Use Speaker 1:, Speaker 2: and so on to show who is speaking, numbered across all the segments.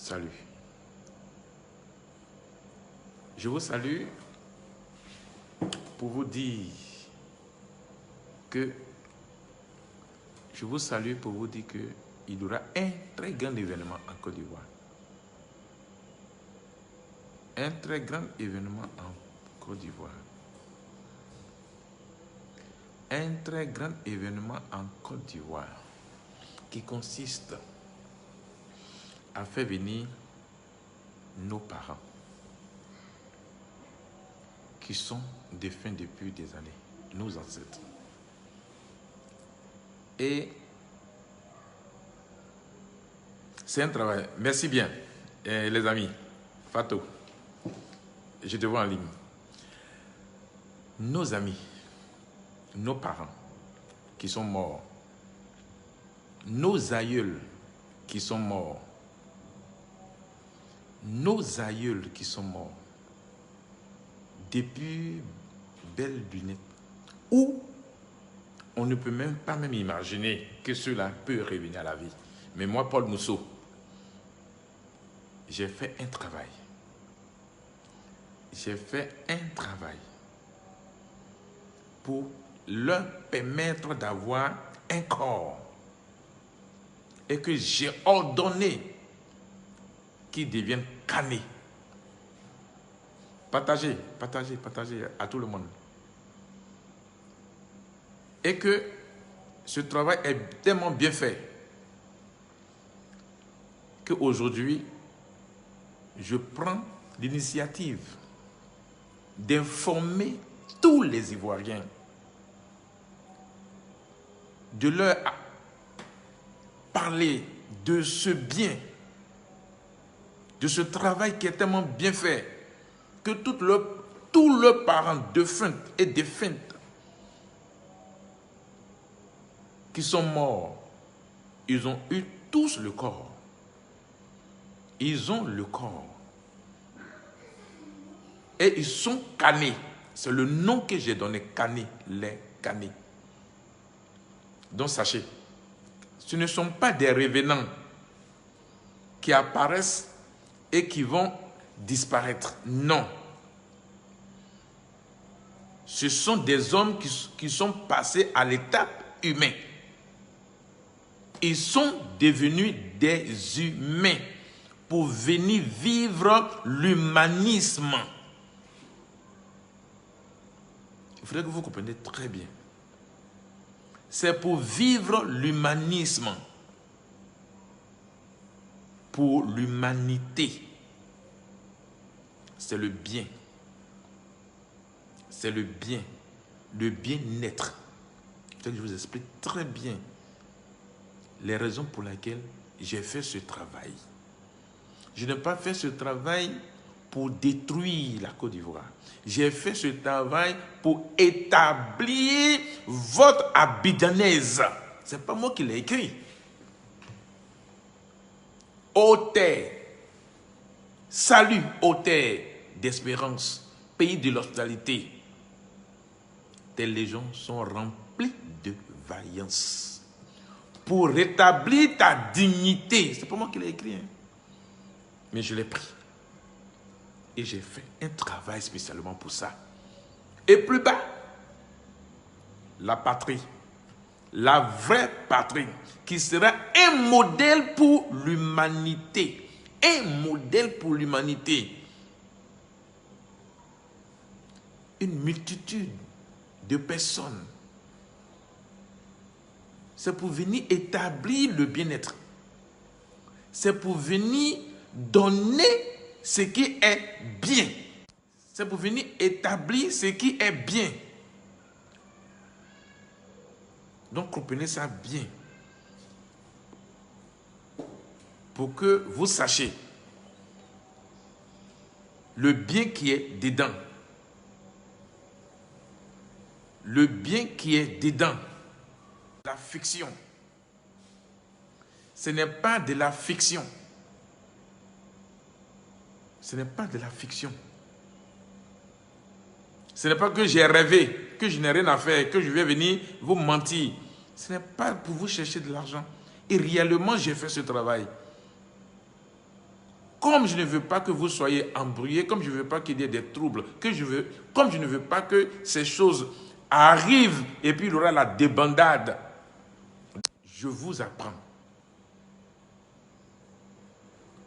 Speaker 1: Salut. Je vous salue pour vous dire que il y aura un très grand événement en Côte d'Ivoire. Un très grand événement en Côte d'Ivoire. Un très grand événement en Côte d'Ivoire qui consiste à faire venir nos parents qui sont défunts depuis des années, nos ancêtres. Et c'est un travail. Merci bien, les amis. Fatou, je te vois en ligne. Nos amis, nos parents qui sont morts, nos aïeuls qui sont morts, nos aïeuls qui sont morts depuis belle lunette, où on ne peut même pas imaginer que cela peut revenir à la vie. Mais moi, Paul Mousseau, j'ai fait un travail. J'ai fait un travail pour leur permettre d'avoir un corps et que j'ai ordonné qu'ils deviennent canés. Partagez à tout le monde. Et que ce travail est tellement bien fait qu'aujourd'hui, je prends l'initiative d'informer tous les Ivoiriens, de leur parler de ce bien, de ce travail qui est tellement bien fait, que tous leurs parents défunts et défuntes qui sont morts, ils ont eu tous le corps. Ils ont le corps. Et ils sont canés. C'est le nom que j'ai donné, canés, les canés. Donc sachez, ce ne sont pas des revenants qui apparaissent et qui vont disparaître. Non. Ce sont des hommes qui sont passés à l'étape humaine. Ils sont devenus des humains pour venir vivre l'humanisme. Il faudrait que vous compreniez très bien. C'est pour vivre l'humanisme. Pour l'humanité. C'est le bien. C'est le bien. Le bien-être. Je vous explique très bien les raisons pour lesquelles j'ai fait ce travail. Je n'ai pas fait ce travail pour détruire la Côte d'Ivoire. J'ai fait ce travail pour établir votre abidjanaise. Ce n'est pas moi qui l'ai écrit. Ô terre, salut ô terre d'espérance, pays de l'hospitalité. Tes légions sont remplies de vaillance pour rétablir ta dignité. Ce n'est pas moi qui l'ai écrit, hein. Mais je l'ai pris. Et j'ai fait un travail spécialement pour ça. Et plus bas, la patrie. La vraie patrie. Qui sera un modèle pour l'humanité. Un modèle pour l'humanité. Une multitude de personnes. C'est pour venir établir le bien-être. C'est pour venir donner ce qui est bien. C'est pour venir établir ce qui est bien. Donc, comprenez ça bien. Pour que vous sachiez le bien qui est dedans. Le bien qui est dedans. La fiction. Ce n'est pas de la fiction. Ce n'est pas de la fiction. Ce n'est pas que j'ai rêvé, que je n'ai rien à faire, que je vais venir vous mentir. Ce n'est pas pour vous chercher de l'argent. Et réellement, j'ai fait ce travail. comme je ne veux pas que vous soyez embrouillés, comme je ne veux pas qu'il y ait des troubles, comme je ne veux pas que ces choses arrivent et puis il y aura la débandade, je vous apprends.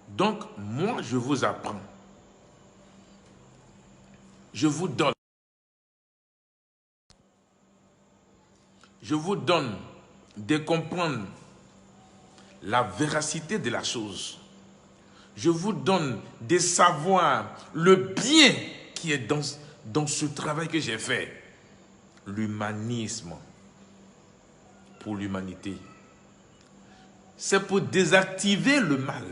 Speaker 1: Donc, moi, je vous apprends. Je vous donne. Je vous donne de comprendre la véracité de la chose. Je vous donne de savoir le bien qui est dans ce travail que j'ai fait. L'humanisme pour l'humanité. C'est pour désactiver le mal.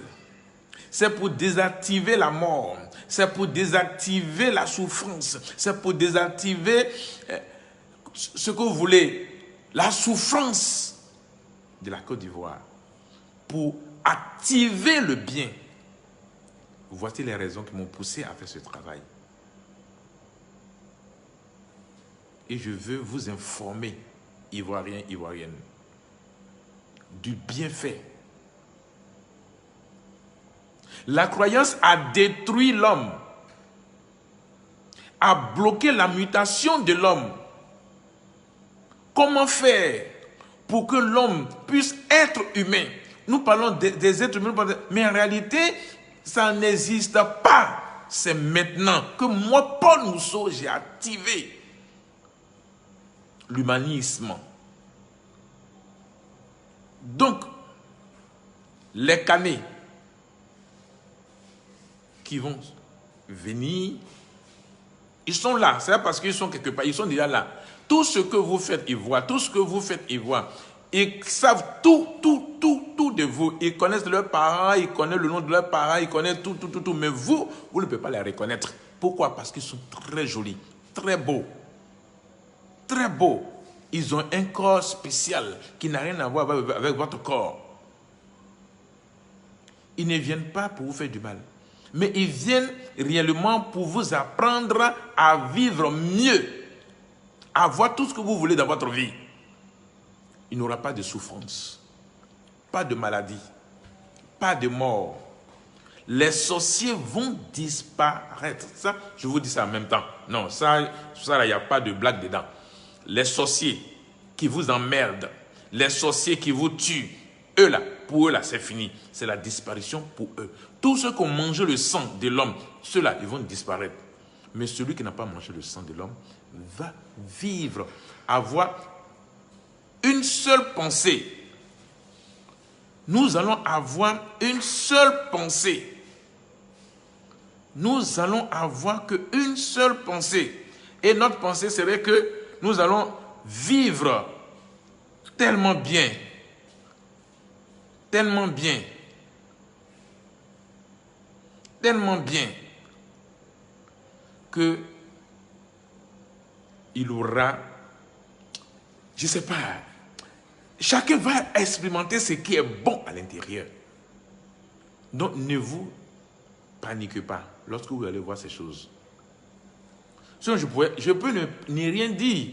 Speaker 1: C'est pour désactiver la mort. C'est pour désactiver la souffrance. C'est pour désactiver ce que vous voulez. La souffrance de la Côte d'Ivoire. Pour activer le bien. Voici les raisons qui m'ont poussé à faire ce travail. Et je veux vous informer, Ivoiriens, Ivoiriennes, du bienfait. La croyance a détruit l'homme, a bloqué la mutation de l'homme. Comment faire pour que l'homme puisse être humain? Nous parlons des êtres humains, mais en réalité, ça n'existe pas. C'est maintenant que moi, Paul Mousseau, j'ai activé l'humanisme. Donc, les canets qui vont venir, ils sont là. C'est parce qu'ils sont quelque part, ils sont déjà là. Tout ce que vous faites, ils voient. Tout ce que vous faites, ils voient. Ils savent tout de vous. Ils connaissent leurs parents, ils connaissent le nom de leurs parents, ils connaissent tout. Mais vous ne pouvez pas les reconnaître. Pourquoi? Parce qu'ils sont très jolis, très beaux. Très beaux. Ils ont un corps spécial qui n'a rien à voir avec votre corps. Ils ne viennent pas pour vous faire du mal. Mais ils viennent réellement pour vous apprendre à vivre mieux. À avoir tout ce que vous voulez dans votre vie. Il n'y aura pas de souffrance. Pas de maladie. Pas de mort. Les sorciers vont disparaître. Ça, je vous dis ça en même temps. Non, ça il n'y a pas de blague dedans. Les sorciers qui vous emmerdent, les sorciers qui vous tuent, eux là, pour eux là, c'est fini. C'est la disparition pour eux. Tous ceux qui ont mangé le sang de l'homme, ceux-là, ils vont disparaître. Mais celui qui n'a pas mangé le sang de l'homme va vivre, avoir une seule pensée. Nous allons avoir une seule pensée. Nous allons avoir qu'une seule pensée. Et notre pensée serait que nous allons vivre tellement bien, tellement bien, tellement bien, que il aura, je ne sais pas, chacun va expérimenter ce qui est bon à l'intérieur. Donc ne vous paniquez pas lorsque vous allez voir ces choses. Sinon, je peux ne rien dire.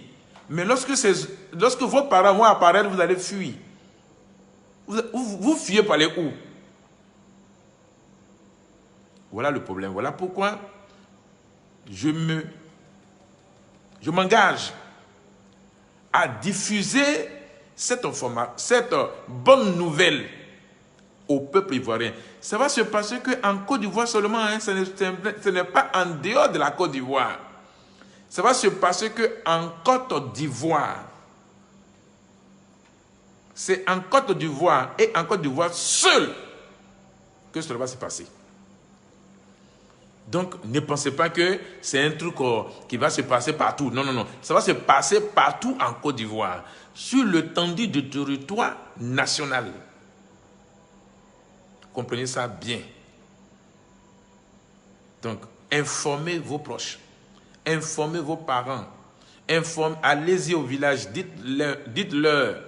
Speaker 1: Mais lorsque vos parents vont apparaître, vous allez fuir. Vous fuyez par les où? Voilà le problème. Voilà pourquoi je m'engage à diffuser cette bonne nouvelle au peuple ivoirien. Ça va se passer qu'en Côte d'Ivoire seulement, hein, ce n'est pas en dehors de la Côte d'Ivoire. Ça va se passer qu'en Côte d'Ivoire. C'est en Côte d'Ivoire et en Côte d'Ivoire seul que cela va se passer. Donc, ne pensez pas que c'est un truc qui va se passer partout. Non, non, non. Ça va se passer partout en Côte d'Ivoire, sur l'étendue du territoire national. Comprenez ça bien. Donc, informez vos proches, informez vos parents, allez-y au village, dites-leur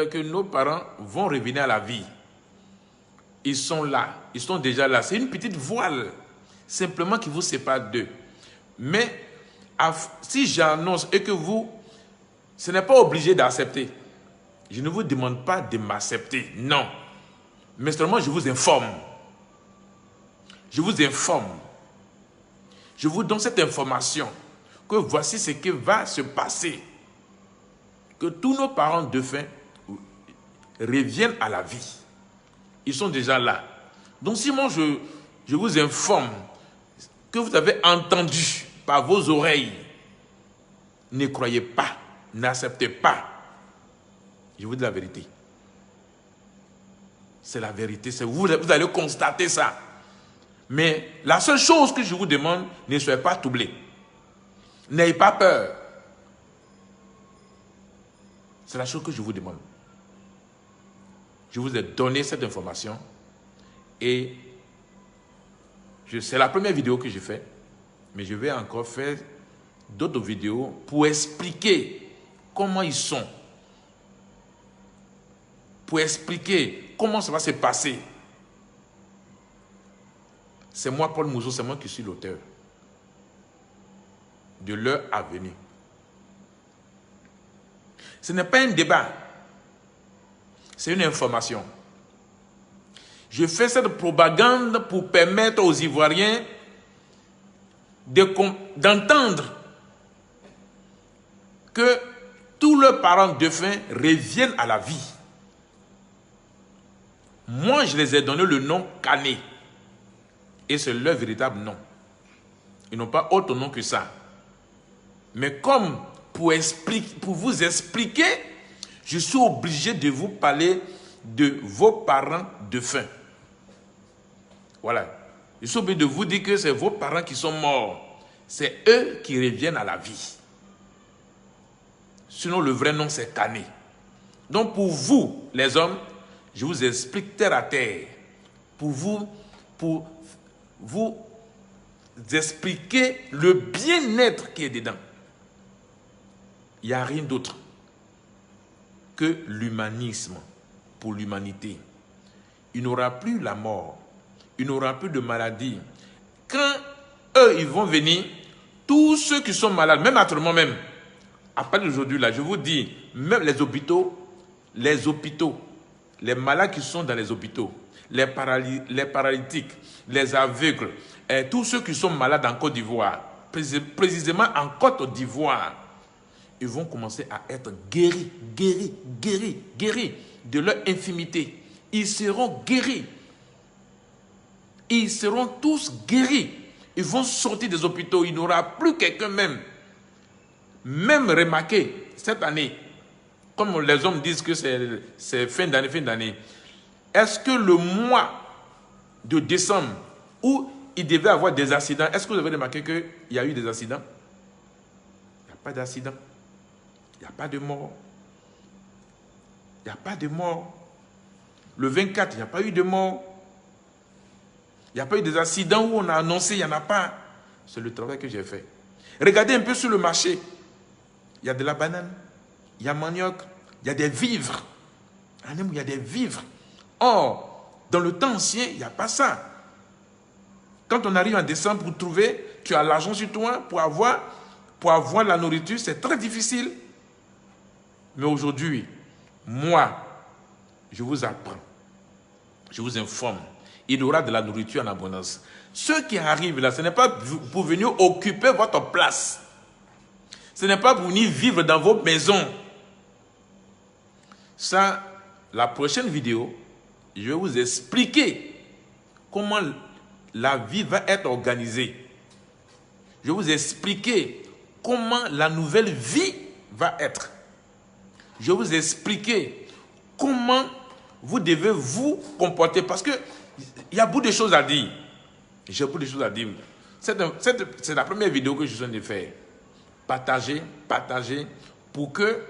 Speaker 1: que nos parents vont revenir à la vie. Ils sont là, ils sont déjà là. C'est une petite voile, simplement qui vous sépare d'eux. Mais si j'annonce et que vous, ce n'est pas obligé d'accepter. Je ne vous demande pas de m'accepter, non. Mais seulement je vous informe. Je vous informe. Je vous donne cette information que voici ce qui va se passer. Que tous nos parents défunts reviennent à la vie. Ils sont déjà là. Donc si moi je vous informe que vous avez entendu par vos oreilles, ne croyez pas, n'acceptez pas. Je vous dis la vérité. C'est la vérité, vous allez constater ça. Mais la seule chose que je vous demande, ne soyez pas troublés. N'ayez pas peur. C'est la chose que je vous demande. Je vous ai donné cette information et c'est la première vidéo que j'ai faite, mais je vais encore faire d'autres vidéos pour expliquer comment ils sont, pour expliquer comment ça va se passer. C'est moi, Paul Mousso, c'est moi qui suis l'auteur de leur avenir. Ce n'est pas un débat, c'est une information. Je fais cette propagande pour permettre aux Ivoiriens d'entendre que tous leurs parents défunts reviennent à la vie. Moi, je les ai donné le nom Kané. Et c'est leur véritable nom. Ils n'ont pas autre nom que ça. Mais comme pour vous expliquer, je suis obligé de vous parler de vos parents défunts. Voilà. Je suis obligé de vous dire que c'est vos parents qui sont morts. C'est eux qui reviennent à la vie. Sinon, le vrai nom, c'est Kané. Donc, pour vous, les hommes, je vous explique terre à terre. Pour vous expliquer le bien-être qui est dedans. Il n'y a rien d'autre que l'humanisme pour l'humanité. Il n'y aura plus la mort. Il n'y aura plus de maladie. Quand eux, ils vont venir, tous ceux qui sont malades, même actuellement même, à partir d'aujourd'hui, là, je vous dis, même les hôpitaux, les malades qui sont dans les hôpitaux, les paralytiques, les aveugles, et tous ceux qui sont malades en Côte d'Ivoire, précisément en Côte d'Ivoire, ils vont commencer à être guéris de leur infirmité. Ils seront guéris. Ils seront tous guéris. Ils vont sortir des hôpitaux. Il n'y aura plus quelqu'un même remarqué cette année, comme les hommes disent que c'est fin d'année. Est-ce que le mois de décembre où il devait avoir des accidents, est-ce que vous avez remarqué qu'il y a eu des accidents? Il n'y a pas d'accident. Il n'y a pas de mort. Il n'y a pas de mort. Le 24, il n'y a pas eu de mort. Il n'y a pas eu des accidents où on a annoncé, il n'y en a pas. C'est le travail que j'ai fait. Regardez un peu sur le marché. Il y a de la banane, il y a manioc, il y a des vivres. Il y a des vivres. Or, dans le temps ancien, il n'y a pas ça. Quand on arrive en décembre pour trouver, tu as l'argent sur toi pour avoir la nourriture, c'est très difficile. Mais aujourd'hui, moi, je vous apprends, je vous informe, il y aura de la nourriture en abondance. Ceux qui arrivent là, ce n'est pas pour venir occuper votre place. Ce n'est pas pour venir vivre dans vos maisons. Ça, la prochaine vidéo, je vais vous expliquer comment la vie va être organisée. Je vais vous expliquer comment la nouvelle vie va être. Je vais vous expliquer comment vous devez vous comporter. Parce qu'il y a beaucoup de choses à dire. J'ai beaucoup de choses à dire. C'est la première vidéo que je suis en train de faire. Partager pour que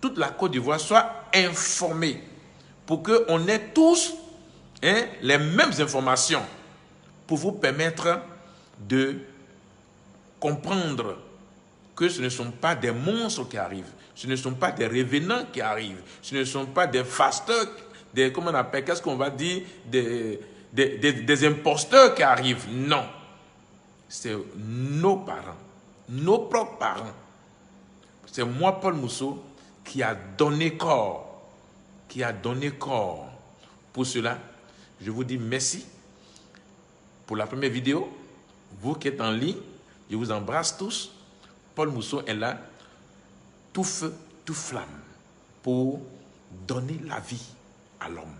Speaker 1: toute la Côte d'Ivoire soit informée. Pour qu'on ait tous les mêmes informations. Pour vous permettre de comprendre que ce ne sont pas des monstres qui arrivent. Ce ne sont pas des revenants qui arrivent. Ce ne sont pas des fasteurs, comment on appelle, qu'est-ce qu'on va dire, des imposteurs qui arrivent. Non. C'est nos parents, nos propres parents. C'est moi, Paul Mousso, qui a donné corps pour cela, Je vous dis merci pour la première vidéo. Vous qui êtes en ligne, je vous embrasse tous. Paul Mousson est là, tout feu, tout flamme, pour donner la vie à l'homme.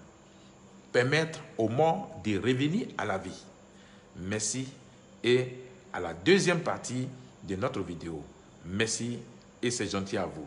Speaker 1: Permettre aux morts de revenir à la vie. Merci et à la deuxième partie de notre vidéo. Merci et c'est gentil à vous.